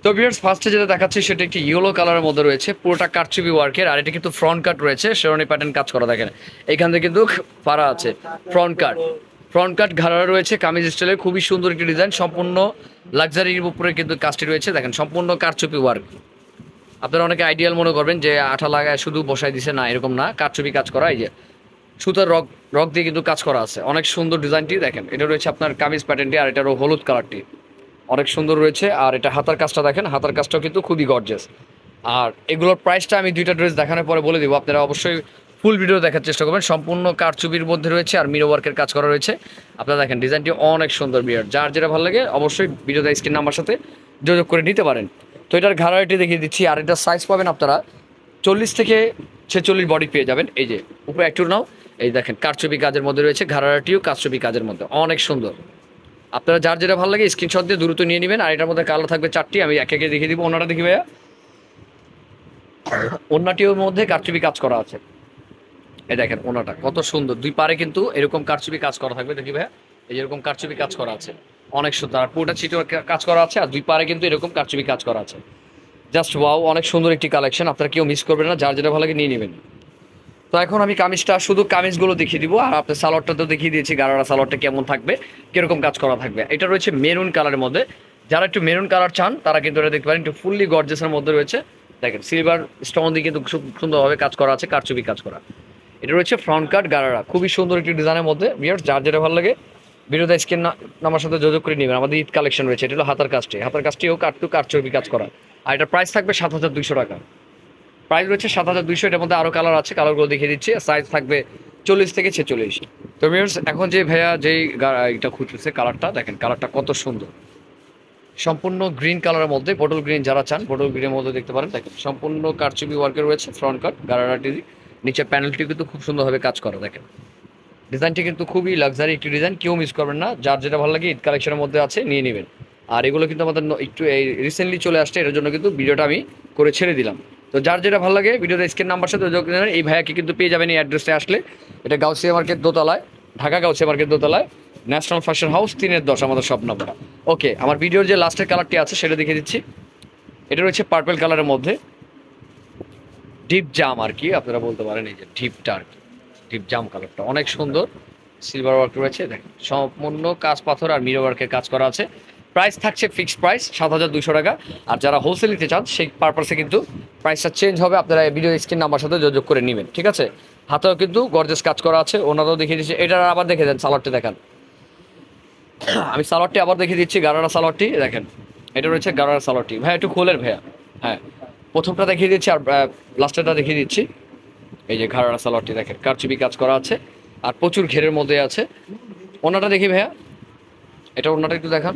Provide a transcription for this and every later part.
তো ভিউয়ার্স ফার্স্টে যেটা দেখাচ্ছি সেটা একটি ইয়েলো কালারের মধ্যে রয়েছে, পুরোটা কারচুপি ওয়ার্কের। আর এটা কিন্তু ফ্রন্ট কাট রয়েছে, শেরওয়ানি প্যাটার্ন কাজ করা, দেখেন এখান থেকে কিন্তু পাড়া আছে। ফ্রন্ট কাট ঘাড়া রয়েছে, কামিজ স্টাইলের খুবই সুন্দর একটি ডিজাইন, সম্পূর্ণ লাক্সারির উপরে কিন্তু কাজটি রয়েছে। দেখেন সম্পূর্ণ কারচুপি ওয়ার্ক। আপনারা অনেকে আইডিয়াল মনে করবেন যে আঠা লাগায় শুধু বসাই দিছে, না এরকম না, কারচুপি কাজ করা। এই যে সুতার রক রক দিয়ে কিন্তু কাজ করা আছে, অনেক সুন্দর ডিজাইনটি। দেখেন এটা রয়েছে আপনার কামিজ প্যাটার্নটি, আর এটারও হলুদ কালারটি অনেক সুন্দর রয়েছে। আর এটা হাতার কাজটা দেখেন, হাতার কাজটাও কিন্তু খুবই গর্জিয়াস। আর এগুলোর প্রাইসটা আমি দুইটা ড্রেস দেখানোর পরে বলে দিব, আপনারা অবশ্যই ফুল ভিডিও দেখার চেষ্টা করবেন। সম্পূর্ণ কারচুপির মধ্যে রয়েছে আর মিরো ওয়ার্কের কাজ করা রয়েছে। আপনারা দেখেন ডিজাইনটি অনেক সুন্দর। বিয়ার যার যেটা ভালো লাগে অবশ্যই ভিডিওতে স্ক্রিন নাম্বার সাথে যোগাযোগ করে নিতে পারেন। তো এটার ঘাড়াটি দেখিয়ে দিচ্ছি, আর এটার সাইজ পাবেন আপনারা 40 থেকে 46 বডি পেয়ে যাবেন। এই যে উপরে একটু নাও, এই দেখেন কারচুপি কাজের মধ্যে রয়েছে, ঘাড়াটিও কারচুপি কাজের মধ্যে অনেক সুন্দর। আপনারা যার যেটা ভালো লাগে স্ক্রিনশট দিয়ে দ্রুত নিয়ে নেবেন। আর এটার মধ্যে কালার থাকবে 4টি, আমি একে একে দেখিয়ে দিব। ওনাটা দেখি ভাইয়া, ওনাটির মধ্যে কারচুপি কাজ করা আছে। এই দেখেন ওনাটা কত সুন্দর, দুই পারে কিন্তু এরকম কারচুপি কাজ করা থাকবে। দেখি ভাইয়া, এই যেরকম কারচুপি কাজ করা আছে অনেক সুন্দর। আর পুরোটা ছিটো কাজ করা আছে, আর দুই পারে কিন্তু এরকম কারচুপি কাজ করা আছে। জাস্ট ওয়াও, অনেক সুন্দর একটি কালেকশন, আপনারা কেউ মিস করবেন না, যার যেটা ভালো লাগে নিয়ে নেবেন। তো এখন আমি কামিজটা শুধু কামিজগুলো দেখিয়ে দিব, আর আপনার সালোয়ারটা তো দেখিয়ে দিয়েছি, গারারা সালোয়ারটা কেমন থাকবে, কিরকম কাজ করা থাকবে। এটা রয়েছে মেরুন কালারের মধ্যে, যারা একটু মেরুন কালার চান তারা কিন্তু এটা দেখতে পারেন, একটু ফুললি গর্জিয়াসের মধ্যে রয়েছে। দেখেন সিলভার স্টোন দিয়ে কিন্তু খুব সুন্দরভাবে কাজ করা আছে, কারচুপি কাজ করা। এটা রয়েছে ফ্রন্ট কাট গারারা, খুবই সুন্দর একটি ডিজাইনের মধ্যে। ভিউয়ার্স যার যেটা ভালো লাগে ভিডিওতে স্ক্রিন নাম্বার সাথে যোগাযোগ করে নেবেন। আমাদের ঈদ কালেকশন রয়েছে, এটা হলো হাতার কাজটিও কারচুপি কাজ করা। আর এটার প্রাইস থাকবে 7,200 টাকা। প্রাইস রয়েছে 7,200। এটার মধ্যে আরও কালার আছে, কালারগুলো দেখিয়ে দিচ্ছি। সাইজ থাকবে 40 থেকে 46। তো ভিউয়ার্স এখন যে ভাইয়া যেই এটা খুঁজতেছে কালারটা, দেখেন কালারটা কত সুন্দর, সম্পূর্ণ গ্রিন কালারের মধ্যে, বটল গ্রিন যারা চান বটল গ্রিনের মধ্যে দেখতে পারেন। দেখেন সম্পূর্ণ কারচুপি ওয়ার্কে রয়েছে, ফ্রন্ট কাট গারারাটি, নিচে প্যানেলটি কিন্তু খুব সুন্দরভাবে কাজ করা। দেখেন ডিজাইনটি কিন্তু খুবই লাক্সারি একটি ডিজাইন, কেউ মিস করবেন না, যার যেটা ভালো লাগে ঈদ কালেকশনের মধ্যে আছে নিয়ে নেবেন। আর এগুলো কিন্তু আমাদের একটু এই রিসেন্টলি চলে আসছে, এটার জন্য কিন্তু ভিডিওটা আমি করে ছেড়ে দিলাম। তো যার যেটা ভালো লাগে ভিডিওতে স্ক্রিন নাম্বার সাথে যোগাযোগ নেবেন। এই ভাইয়াকে কিন্তু পেয়ে যাবেন এই অ্যাড্রেসে আসলে। এটা গাউসিয়া মার্কেট দোতলায়, ঢাকা গাউসিয়া মার্কেট দোতলায়, ন্যাশনাল ফ্যাশন হাউস 3-10 আমাদের সব নাম্বার। ওকে, আমার ভিডিওর যে লাস্টের কালারটি আছে সেটা দেখিয়ে দিচ্ছি। এটা রয়েছে পার্পল কালারের মধ্যে, ডিপ জাম আর কি আপনারা বলতে পারেন। এই যে ডিপটা আর কি, ডিপ জাম কালারটা অনেক সুন্দর, সিলভার ওয়ার্ক রয়েছে। দেখেন সম্পূর্ণ কাজ পাথর আর মিরর ওয়ার্কের কাজ করা আছে। প্রাইস থাকছে ফিক্সড প্রাইস 7,200 টাকা। আর যারা হোলসেল নিতে চান সেই পারপাসে কিন্তু প্রাইসটা চেঞ্জ হবে, আপনারা ভিডিও স্ক্রিন নাম্বার সাথে যোগাযোগ করে নেবেন, ঠিক আছে। হাতেও কিন্তু গর্জেস কাজ করা আছে, ওনারাও দেখিয়ে দিচ্ছে। এটা আবার দেখে দেন, সালোয়ারটি দেখান, আমি সালোয়ারটি আবার দেখিয়ে দিচ্ছি। গারারা সালোয়ারটি দেখেন, এটা রয়েছে গারারা সালোয়ারটি। ভাইয়া একটু খোলেন ভাইয়া, হ্যাঁ প্রথমটা দেখিয়ে দিচ্ছি আর লাস্টেরটা দেখিয়ে দিচ্ছি। এই যে ঘাড়া সালোয়ারটি দেখেন কারচুপি কাজ করা আছে, আর প্রচুর ঘেরের মধ্যে আছে। ওনাটা দেখি ভাইয়া, এটা ওনাটা একটু দেখান।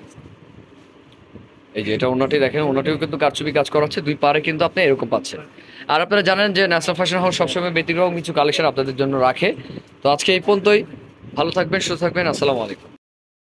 এই যে এটা ওনাটি দেখেন, ওনাটিও কিন্তু কারচুপি কাজ করা হচ্ছে, দুই পারে কিন্তু আপনি এরকম পাচ্ছেন। আর আপনারা জানেন যে ন্যাশনাল ফ্যাশন হাউস সবসময় ব্যতিক্রম কিছু কালেকশন আপনাদের জন্য রাখে। তো আজকে এই পর্যন্তই, ভালো থাকবেন, সুস্থ থাকবেন, আসসালামু আলাইকুম।